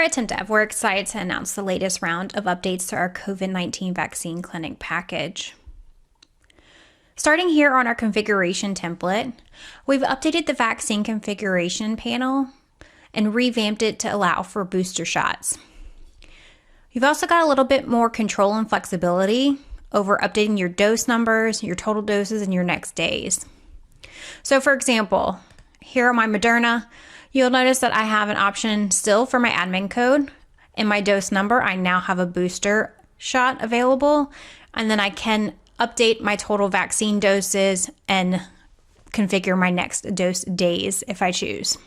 at TempDev, we're excited to announce the latest round of updates to our COVID-19 vaccine clinic package. Starting here on our configuration template, we've updated the vaccine configuration panel and revamped it to allow for booster shots. You've also got a little bit more control and flexibility over updating your dose numbers, your total doses, and your next days. So for example, here on my Moderna, you'll notice that I have an option still for my admin code. In my dose number, I now have a booster shot available, and then I can update my total vaccine doses and configure my next dose days if I choose.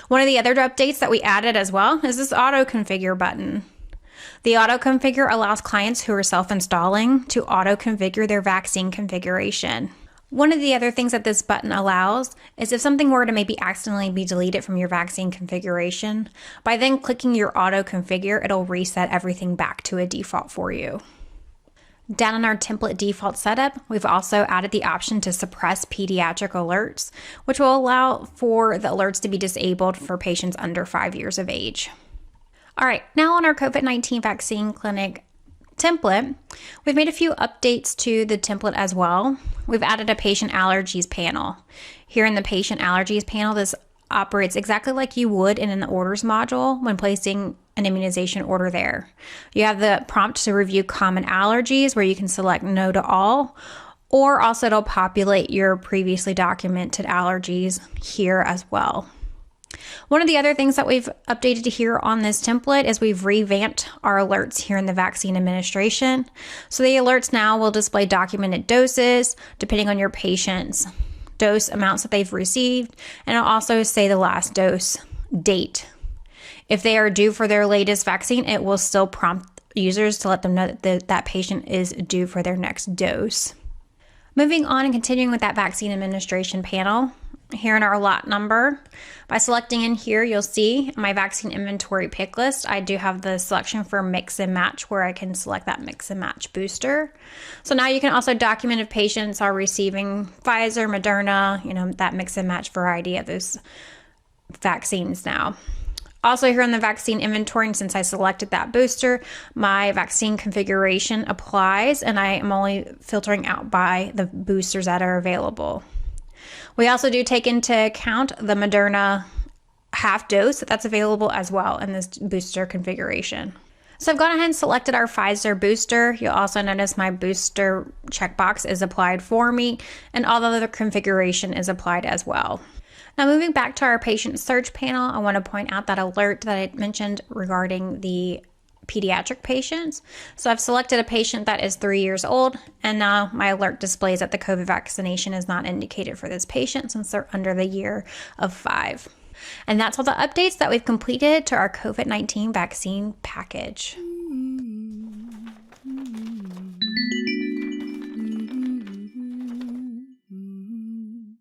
One of the other updates that we added as well is this auto configure button. The auto configure allows clients who are self-installing to auto configure their vaccine configuration. One of the other things that this button allows is if something were to maybe accidentally be deleted from your vaccine configuration, by then clicking your auto configure, it'll reset everything back to a default for you. Down in our template default setup, we've also added the option to suppress pediatric alerts, which will allow for the alerts to be disabled for patients under 5 years of age. All right, now on our COVID-19 vaccine clinic template, we've made a few updates to the template as well. We've added a patient allergies panel. Here in the patient allergies panel, this operates exactly like you would in an orders module when placing an immunization order there. You have the prompt to review common allergies where you can select no to all, or also it'll populate your previously documented allergies here as well. One of the other things that we've updated here on this template is we've revamped our alerts here in the vaccine administration. So the alerts now will display documented doses depending on your patient's dose amounts that they've received, and it'll also say the last dose date. If they are due for their latest vaccine, it will still prompt users to let them know that that patient is due for their next dose. Moving on and continuing with that vaccine administration panel, here in our lot number, by selecting in here, you'll see my vaccine inventory pick list. I do have the selection for mix and match where I can select that mix and match booster. So now you can also document if patients are receiving Pfizer, Moderna, that mix and match variety of those vaccines now. Also here in the vaccine inventory, and since I selected that booster, my vaccine configuration applies, and I am only filtering out by the boosters that are available. We also do take into account the Moderna half dose that's available as well in this booster configuration. So I've gone ahead and selected our Pfizer booster. You'll also notice my booster checkbox is applied for me, and all the other configuration is applied as well. Now moving back to our patient search panel, I want to point out that alert that I mentioned regarding the pediatric patients. So I've selected a patient that is 3 years old, and now my alert displays that the COVID vaccination is not indicated for this patient since they're under the year of 5. And that's all the updates that we've completed to our COVID-19 vaccine package.